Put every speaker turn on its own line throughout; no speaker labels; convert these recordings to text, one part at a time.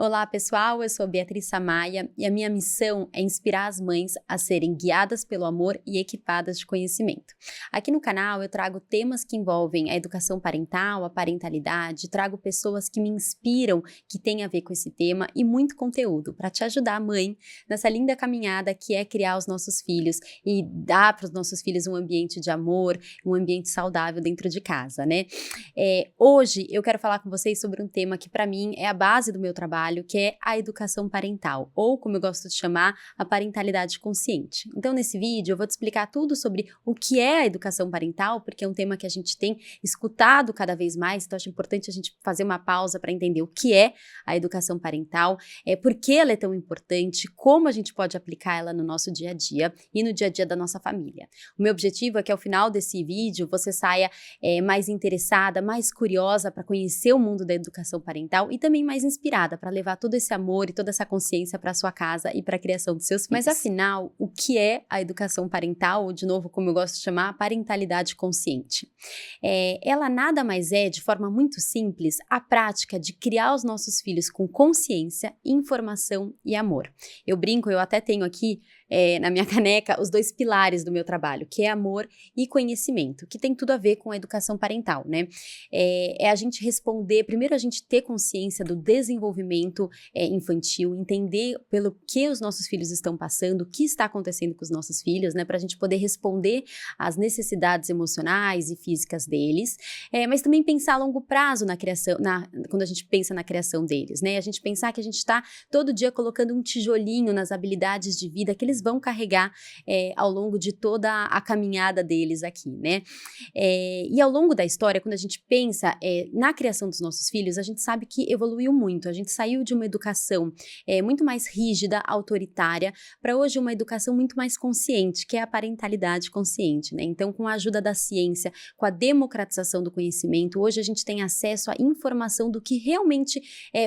Olá pessoal, eu sou Beatriz Samaia e a minha missão é inspirar as mães a serem guiadas pelo amor e equipadas de conhecimento. Aqui no canal eu trago temas que envolvem a educação parental, a parentalidade, trago pessoas que me inspiram, que têm a ver com esse tema e muito conteúdo para te ajudar, mãe, nessa linda caminhada que é criar os nossos filhos e dar para os nossos filhos um ambiente de amor, um ambiente saudável dentro de casa, né? Hoje eu quero falar com vocês sobre um tema que para mim é a base do meu trabalho, que é a educação parental, ou como eu gosto de chamar, a parentalidade consciente. Então nesse vídeo eu vou te explicar tudo sobre o que é a educação parental, porque é um tema que a gente tem escutado cada vez mais, então acho importante a gente fazer uma pausa para entender o que é a educação parental, por que ela é tão importante, como a gente pode aplicar ela no nosso dia a dia e no dia a dia da nossa família. O meu objetivo é que ao final desse vídeo você saia mais interessada, mais curiosa para conhecer o mundo da educação parental e também mais inspirada para levar todo esse amor e toda essa consciência para sua casa e para a criação dos seus filhos. Mas afinal, o que é a educação parental, ou de novo, como eu gosto de chamar, a parentalidade consciente? Ela nada mais é, de forma muito simples, a prática de criar os nossos filhos com consciência, informação e amor. Eu brinco, eu até tenho aqui na minha caneca os dois pilares do meu trabalho, que é amor e conhecimento, que tem tudo a ver com a educação parental, né? A gente responder, primeiro a gente ter consciência do desenvolvimento infantil, entender pelo que os nossos filhos estão passando, o que está acontecendo com os nossos filhos, né? Para a gente poder responder às necessidades emocionais e físicas deles, mas também pensar a longo prazo na criação, quando a gente pensa na criação deles, né? A gente pensar que a gente está todo dia colocando um tijolinho nas habilidades de vida que eles vão carregar ao longo de toda a caminhada deles aqui, né? E ao longo da história, quando a gente pensa na criação dos nossos filhos, a gente sabe que evoluiu muito, a gente saiu de uma educação muito mais rígida, autoritária, para hoje uma educação muito mais consciente, que é a parentalidade consciente, né? Então, com a ajuda da ciência, com a democratização do conhecimento, hoje a gente tem acesso à informação do que realmente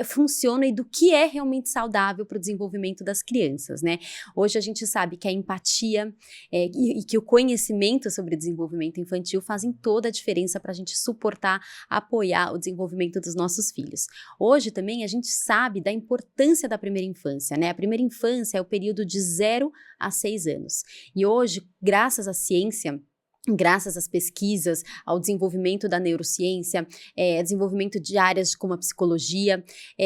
funciona e do que é realmente saudável para o desenvolvimento das crianças, né? Hoje a gente sabe que a empatia e que o conhecimento sobre desenvolvimento infantil fazem toda a diferença para a gente suportar, apoiar o desenvolvimento dos nossos filhos. Hoje também a gente sabe da importância da primeira infância, né? A primeira infância é o período de 0 a 6 anos. E hoje, graças à ciência, graças às pesquisas, ao desenvolvimento da neurociência, desenvolvimento de áreas como a psicologia,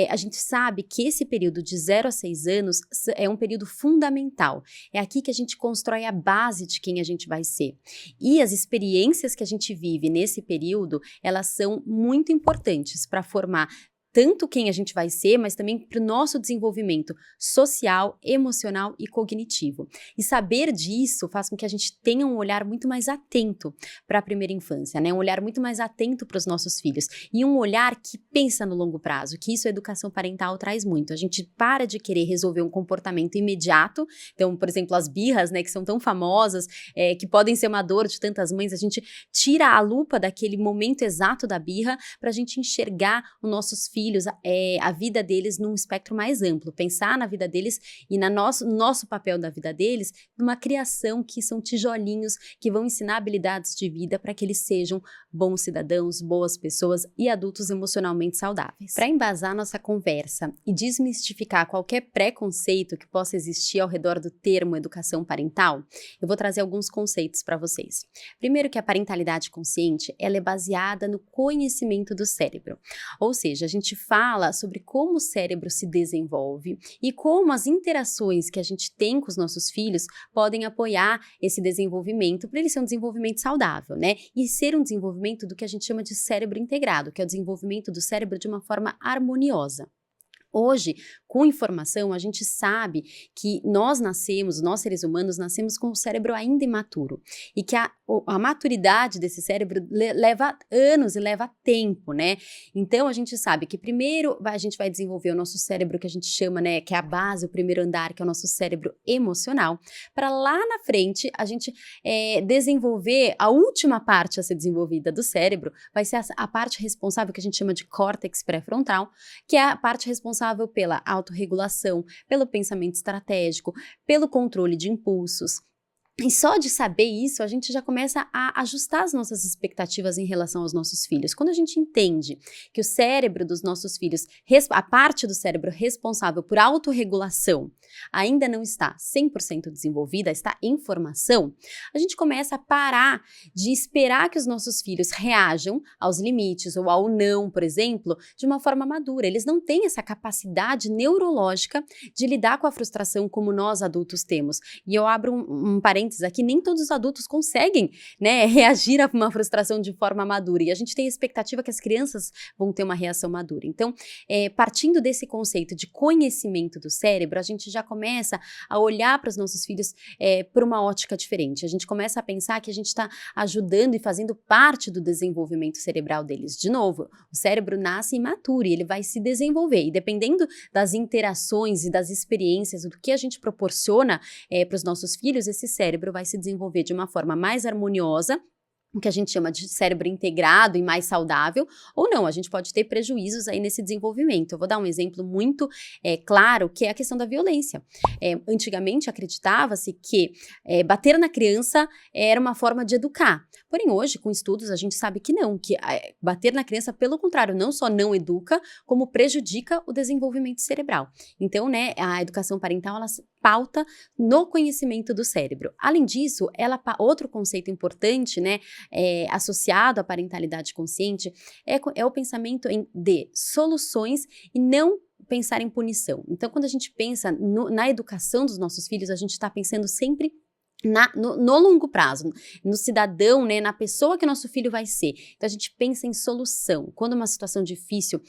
a gente sabe que esse período de 0 a 6 anos é um período fundamental. É aqui que a gente constrói a base de quem a gente vai ser. E as experiências que a gente vive nesse período, elas são muito importantes para formar tanto quem a gente vai ser, mas também para o nosso desenvolvimento social, emocional e cognitivo. E saber disso faz com que a gente tenha um olhar muito mais atento para a primeira infância, né? Um olhar muito mais atento para os nossos filhos. E um olhar que pensa no longo prazo, que isso a educação parental traz muito. A gente para de querer resolver um comportamento imediato. Então, por exemplo, as birras, né, que são tão famosas, que podem ser uma dor de tantas mães, a gente tira a lupa daquele momento exato da birra para a gente enxergar os nossos filhos, a vida deles num espectro mais amplo, pensar na vida deles e no nosso papel da vida deles, numa criação que são tijolinhos que vão ensinar habilidades de vida para que eles sejam bons cidadãos, boas pessoas e adultos emocionalmente saudáveis. Para embasar nossa conversa e desmistificar qualquer preconceito que possa existir ao redor do termo educação parental, eu vou trazer alguns conceitos para vocês. Primeiro que a parentalidade consciente, ela é baseada no conhecimento do cérebro, ou seja, a gente fala sobre como o cérebro se desenvolve e como as interações que a gente tem com os nossos filhos podem apoiar esse desenvolvimento para ele ser um desenvolvimento saudável, né? E ser um desenvolvimento do que a gente chama de cérebro integrado, que é o desenvolvimento do cérebro de uma forma harmoniosa. Hoje, com informação, a gente sabe que nós seres humanos, nascemos com o cérebro ainda imaturo e que a maturidade desse cérebro leva anos e leva tempo, né? Então, a gente sabe que primeiro a gente vai desenvolver o nosso cérebro que a gente chama, né, que é a base, o primeiro andar, que é o nosso cérebro emocional, para lá na frente a gente desenvolver a última parte a ser desenvolvida do cérebro, vai ser a parte responsável que a gente chama de córtex pré-frontal, que é a parte responsável pela autorregulação, pelo pensamento estratégico, pelo controle de impulsos, E só de saber isso, a gente já começa a ajustar as nossas expectativas em relação aos nossos filhos. Quando a gente entende que o cérebro dos nossos filhos, a parte do cérebro responsável por autorregulação, ainda não está 100% desenvolvida, está em formação, a gente começa a parar de esperar que os nossos filhos reajam aos limites ou ao não, por exemplo, de uma forma madura. Eles não têm essa capacidade neurológica de lidar com a frustração como nós adultos temos. E eu abro um parênteses aqui, nem todos os adultos conseguem, né, reagir a uma frustração de forma madura, e a gente tem a expectativa que as crianças vão ter uma reação madura. Então, partindo desse conceito de conhecimento do cérebro, a gente já começa a olhar para os nossos filhos por uma ótica diferente. A gente começa a pensar que a gente está ajudando e fazendo parte do desenvolvimento cerebral deles. De novo, o cérebro nasce imaturo e ele vai se desenvolver, e dependendo das interações e das experiências, do que a gente proporciona para os nossos filhos, esse cérebro vai se desenvolver de uma forma mais harmoniosa, o que a gente chama de cérebro integrado e mais saudável, ou não, a gente pode ter prejuízos aí nesse desenvolvimento. Eu vou dar um exemplo muito claro, que é a questão da violência. Antigamente acreditava-se que bater na criança era uma forma de educar, porém hoje, com estudos, a gente sabe que não, que bater na criança, pelo contrário, não só não educa, como prejudica o desenvolvimento cerebral. Então, né, a educação parental, ela pauta no conhecimento do cérebro. Além disso, outro conceito importante, né, associado à parentalidade consciente, é o pensamento de soluções e não pensar em punição. Então, quando a gente pensa na educação dos nossos filhos, a gente está pensando sempre no longo prazo, no cidadão, né, na pessoa que nosso filho vai ser. Então a gente pensa em solução. Quando uma situação difícil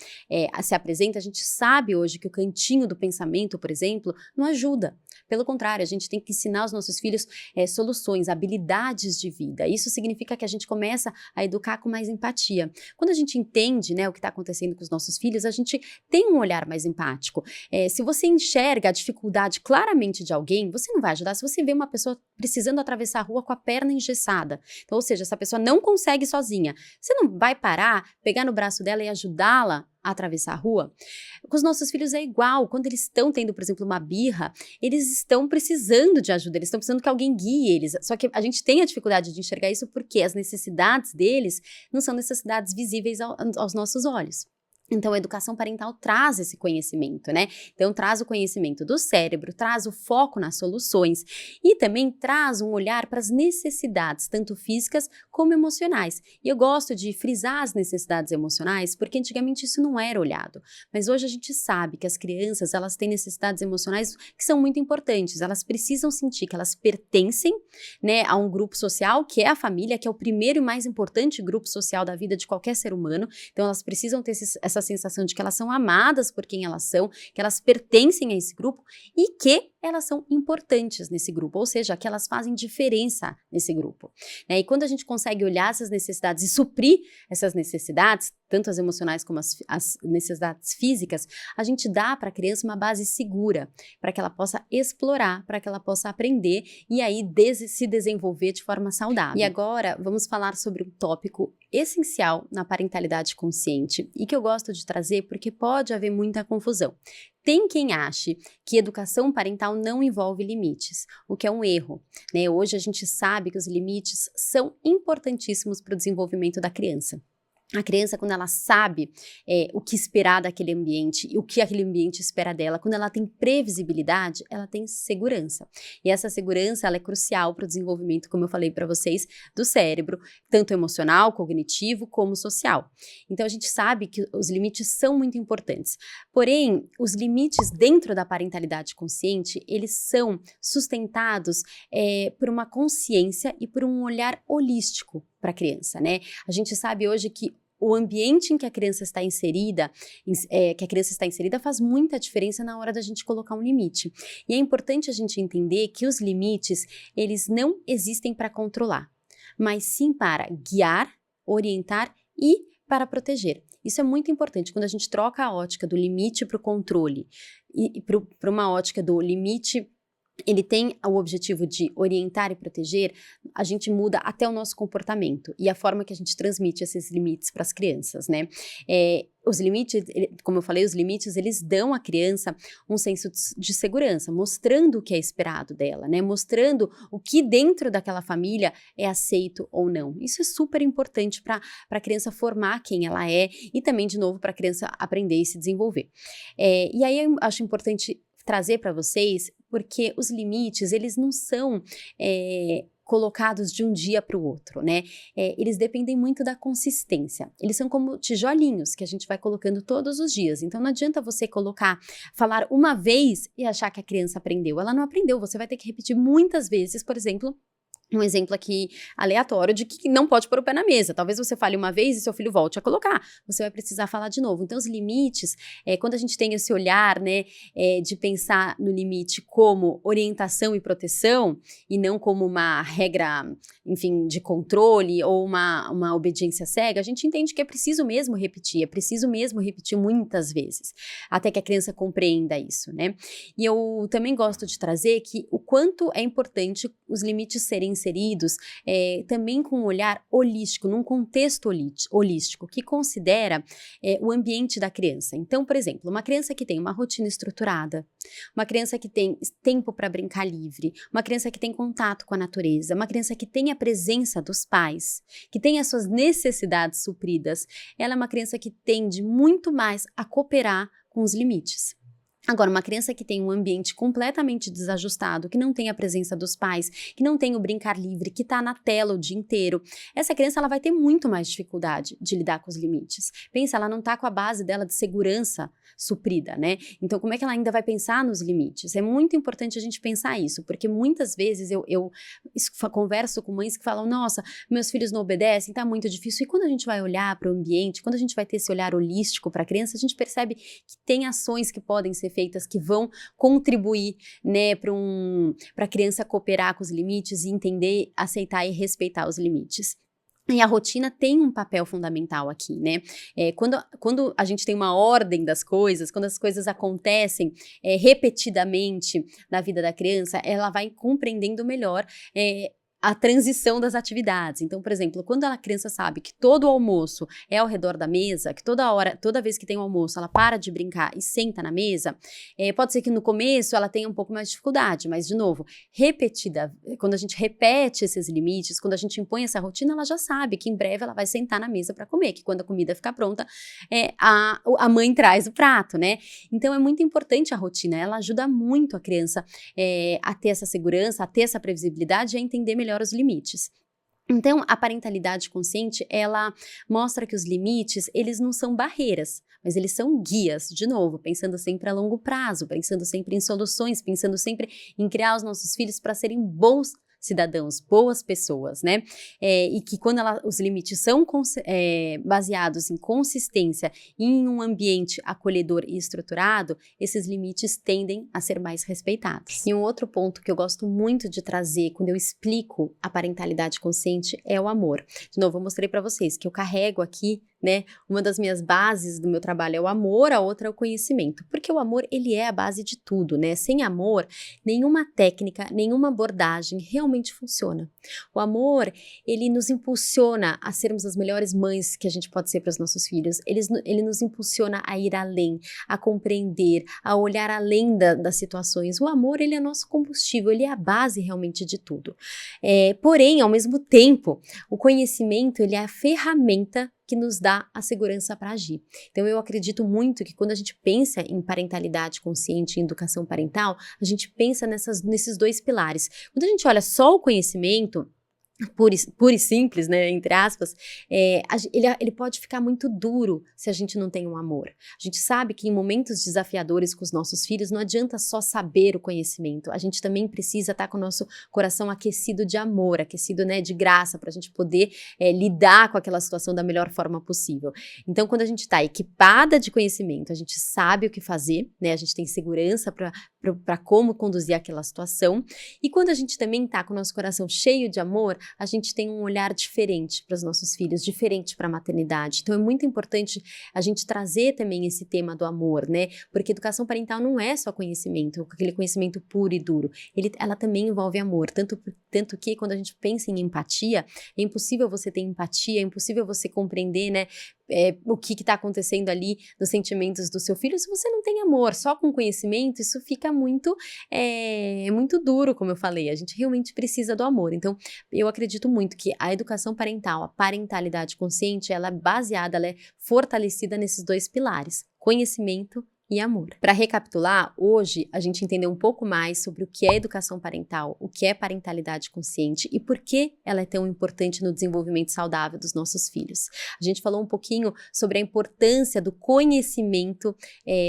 se apresenta, a gente sabe hoje que o cantinho do pensamento, por exemplo, não ajuda. Pelo contrário, a gente tem que ensinar aos nossos filhos soluções, habilidades de vida. Isso significa que a gente começa a educar com mais empatia. Quando a gente entende, né, o que está acontecendo com os nossos filhos, a gente tem um olhar mais empático. Se você enxerga a dificuldade claramente de alguém, você não vai ajudar. Se você vê uma pessoa precisando atravessar a rua com a perna engessada, então, ou seja, essa pessoa não consegue sozinha, você não vai parar, pegar no braço dela e ajudá-la a atravessar a rua? Com os nossos filhos é igual. Quando eles estão tendo, por exemplo, uma birra, eles estão precisando de ajuda, eles estão precisando que alguém guie eles. Só que a gente tem a dificuldade de enxergar isso porque as necessidades deles não são necessidades visíveis aos nossos olhos. Então, a educação parental traz esse conhecimento, né? Então, traz o conhecimento do cérebro, traz o foco nas soluções e também traz um olhar para as necessidades, tanto físicas como emocionais. E eu gosto de frisar as necessidades emocionais, porque antigamente isso não era olhado. Mas hoje a gente sabe que as crianças, elas têm necessidades emocionais que são muito importantes. Elas precisam sentir que elas pertencem, né, a um grupo social, que é a família, que é o primeiro e mais importante grupo social da vida de qualquer ser humano. Então, elas precisam ter essa sensação de que elas são amadas por quem elas são, que elas pertencem a esse grupo e que elas são importantes nesse grupo, ou seja, que elas fazem diferença nesse grupo. E quando a gente consegue olhar essas necessidades e suprir essas necessidades, tanto as emocionais como as necessidades físicas, a gente dá para a criança uma base segura, para que ela possa explorar, para que ela possa aprender e aí se desenvolver de forma saudável. E agora vamos falar sobre um tópico essencial na parentalidade consciente e que eu gosto de trazer porque pode haver muita confusão. Tem quem ache que educação parental não envolve limites, o que é um erro, né? Hoje a gente sabe que os limites são importantíssimos para o desenvolvimento da criança. A criança, quando ela sabe o que esperar daquele ambiente e o que aquele ambiente espera dela, quando ela tem previsibilidade, ela tem segurança. E essa segurança, ela é crucial para o desenvolvimento, como eu falei para vocês, do cérebro, tanto emocional, cognitivo, como social. Então, a gente sabe que os limites são muito importantes. Porém, os limites dentro da parentalidade consciente, eles são sustentados por uma consciência e por um olhar holístico para a criança, né? A gente sabe hoje que o ambiente em que a criança está inserida, faz muita diferença na hora da gente colocar um limite. E é importante a gente entender que os limites, eles não existem para controlar, mas sim para guiar, orientar e para proteger. Isso é muito importante quando a gente troca a ótica do limite para o controle e para uma ótica do limite ele tem o objetivo de orientar e proteger, a gente muda até o nosso comportamento e a forma que a gente transmite esses limites para as crianças, né? Os limites, como eu falei, os limites, eles dão à criança um senso de segurança, mostrando o que é esperado dela, né? Mostrando o que dentro daquela família é aceito ou não. Isso é super importante para a criança formar quem ela é e também, de novo, para a criança aprender e se desenvolver. E aí eu acho importante trazer para vocês, porque os limites, eles não são colocados de um dia para o outro, né? Eles dependem muito da consistência. Eles são como tijolinhos que a gente vai colocando todos os dias. Então não adianta você falar uma vez e achar que a criança aprendeu. Ela não aprendeu, você vai ter que repetir muitas vezes, por exemplo. Um exemplo aqui aleatório de que não pode pôr o pé na mesa. Talvez você fale uma vez e seu filho volte a colocar. Você vai precisar falar de novo. Então, os limites, quando a gente tem esse olhar, né, de pensar no limite como orientação e proteção, e não como uma regra, enfim, de controle ou uma obediência cega, a gente entende que é preciso mesmo repetir muitas vezes, até que a criança compreenda isso, né? E eu também gosto de trazer que o quanto é importante os limites serem inseridos também com um olhar holístico, num contexto holístico, que considera o ambiente da criança. Então, por exemplo, uma criança que tem uma rotina estruturada, uma criança que tem tempo para brincar livre, uma criança que tem contato com a natureza, uma criança que tem a presença dos pais, que tem as suas necessidades supridas, ela é uma criança que tende muito mais a cooperar com os limites. Agora, uma criança que tem um ambiente completamente desajustado, que não tem a presença dos pais, que não tem o brincar livre, que está na tela o dia inteiro, essa criança ela vai ter muito mais dificuldade de lidar com os limites. Pensa, ela não está com a base dela de segurança suprida, né? Então, como é que ela ainda vai pensar nos limites? É muito importante a gente pensar isso, porque muitas vezes eu converso com mães que falam, nossa, meus filhos não obedecem, tá muito difícil. E quando a gente vai olhar para o ambiente, quando a gente vai ter esse olhar holístico para a criança, a gente percebe que tem ações que podem ser feitas que vão contribuir, né, para a criança cooperar com os limites e entender, aceitar e respeitar os limites. E a rotina tem um papel fundamental aqui, né? Quando a gente tem uma ordem das coisas, quando as coisas acontecem repetidamente na vida da criança, ela vai compreendendo melhor a transição das atividades. Então, por exemplo, quando a criança sabe que todo o almoço é ao redor da mesa, que toda vez que tem um almoço, ela para de brincar e senta na mesa, pode ser que no começo ela tenha um pouco mais de dificuldade, mas, de novo, quando a gente repete esses limites, quando a gente impõe essa rotina, ela já sabe que em breve ela vai sentar na mesa para comer, que quando a comida ficar pronta, a mãe traz o prato, né? Então, é muito importante a rotina, ela ajuda muito a criança a ter essa segurança, a ter essa previsibilidade e a entender melhor os limites. Então, a parentalidade consciente, ela mostra que os limites, eles não são barreiras, mas eles são guias, de novo, pensando sempre a longo prazo, pensando sempre em soluções, pensando sempre em criar os nossos filhos para serem bons cidadãos, boas pessoas, né? E que quando os limites são baseados em consistência e em um ambiente acolhedor e estruturado, esses limites tendem a ser mais respeitados. E um outro ponto que eu gosto muito de trazer quando eu explico a parentalidade consciente é o amor. De novo, eu mostrei para vocês que eu carrego aqui, né? Uma das minhas bases do meu trabalho é o amor, a outra é o conhecimento, porque o amor, ele é a base de tudo, né? Sem amor, nenhuma técnica, nenhuma abordagem realmente funciona. O amor, ele nos impulsiona a sermos as melhores mães que a gente pode ser para os nossos filhos, ele nos impulsiona a ir além, a compreender, a olhar além das situações. O amor, ele é nosso combustível, ele é a base realmente de tudo. Porém, ao mesmo tempo, o conhecimento, ele é a ferramenta que nos dá a segurança para agir. Então, eu acredito muito que quando a gente pensa em parentalidade consciente, em educação parental, a gente pensa nesses dois pilares. Quando a gente olha só o conhecimento, puro e simples, né, entre aspas, ele pode ficar muito duro se a gente não tem um amor. A gente sabe que em momentos desafiadores com os nossos filhos, não adianta só saber o conhecimento, a gente também precisa estar com o nosso coração aquecido de amor, aquecido, né, de graça, para a gente poder lidar com aquela situação da melhor forma possível. Então, quando a gente está equipada de conhecimento, a gente sabe o que fazer, né, a gente tem segurança para como conduzir aquela situação. E quando a gente também está com o nosso coração cheio de amor, a gente tem um olhar diferente para os nossos filhos, diferente para a maternidade. Então é muito importante a gente trazer também esse tema do amor, né? Porque educação parental não é só conhecimento, aquele conhecimento puro e duro. Ela também envolve amor, tanto que quando a gente pensa em empatia, é impossível você ter empatia, é impossível você compreender, né? O que está acontecendo ali nos sentimentos do seu filho se você não tem amor. Só com conhecimento isso fica muito duro, como eu falei. A gente realmente precisa do amor. Então eu acredito muito que a educação parental, a parentalidade consciente, ela é baseada, ela é fortalecida nesses dois pilares: conhecimento e amor. Para recapitular, hoje a gente entendeu um pouco mais sobre o que é educação parental, o que é parentalidade consciente e por que ela é tão importante no desenvolvimento saudável dos nossos filhos. A gente falou um pouquinho sobre a importância do conhecimento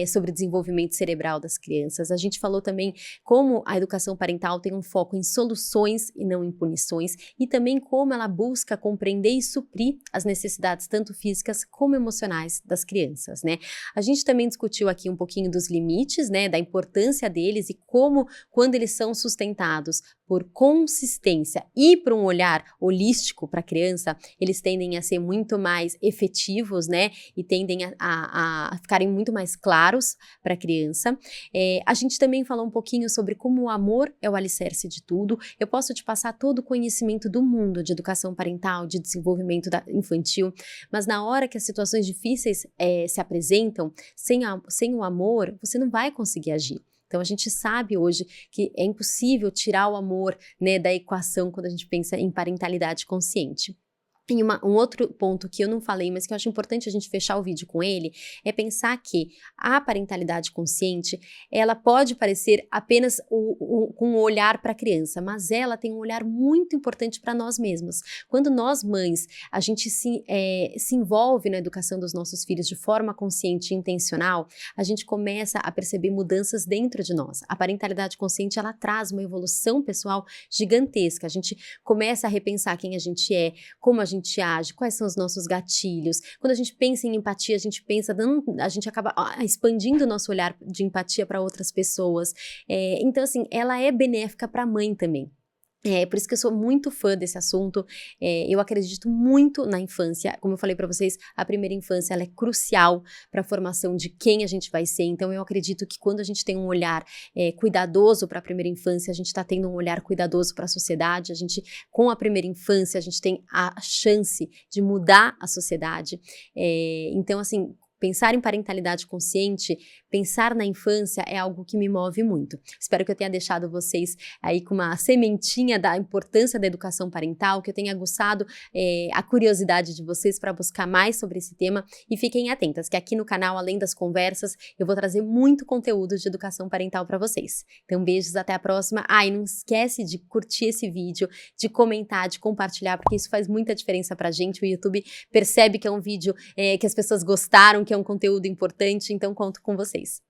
sobre o desenvolvimento cerebral das crianças. A gente falou também como a educação parental tem um foco em soluções e não em punições, e também como ela busca compreender e suprir as necessidades tanto físicas como emocionais das crianças, né? A gente também discutiu aqui um pouquinho dos limites, né, da importância deles e como, quando eles são sustentados por consistência e por um olhar holístico para a criança, eles tendem a ser muito mais efetivos, né, e tendem a ficarem muito mais claros para a criança. A gente também falou um pouquinho sobre como o amor é o alicerce de tudo. Eu posso te passar todo o conhecimento do mundo de educação parental, de desenvolvimento infantil, mas na hora que as situações difíceis se apresentam, sem o amor, você não vai conseguir agir. Então a gente sabe hoje que é impossível tirar o amor, né, da equação quando a gente pensa em parentalidade consciente. E um outro ponto que eu não falei, mas que eu acho importante a gente fechar o vídeo com ele, é pensar que a parentalidade consciente, ela pode parecer apenas com um olhar para a criança, mas ela tem um olhar muito importante para nós mesmos. Quando nós, mães, a gente se envolve na educação dos nossos filhos de forma consciente e intencional, a gente começa a perceber mudanças dentro de nós. A parentalidade consciente, ela traz uma evolução pessoal gigantesca. A gente começa a repensar quem a gente é, como a gente age, quais são os nossos gatilhos. Quando a gente pensa em empatia, a gente acaba expandindo o nosso olhar de empatia para outras pessoas. Então, assim, ela é benéfica para a mãe também. Por isso que eu sou muito fã desse assunto. Eu acredito muito na infância. Como eu falei para vocês, a primeira infância ela é crucial para a formação de quem a gente vai ser. Então eu acredito que quando a gente tem um olhar cuidadoso para a primeira infância, a gente está tendo um olhar cuidadoso para a sociedade. Com a primeira infância, a gente tem a chance de mudar a sociedade. Então, assim, pensar em parentalidade consciente, pensar na infância é algo que me move muito. Espero que eu tenha deixado vocês aí com uma sementinha da importância da educação parental, que eu tenha aguçado a curiosidade de vocês para buscar mais sobre esse tema, e fiquem atentas que aqui no canal, além das conversas, eu vou trazer muito conteúdo de educação parental para vocês. Então beijos, até a próxima. E não esquece de curtir esse vídeo, de comentar, de compartilhar, porque isso faz muita diferença pra gente. O YouTube percebe que é um vídeo que as pessoas gostaram, que é um conteúdo importante, então conto com vocês.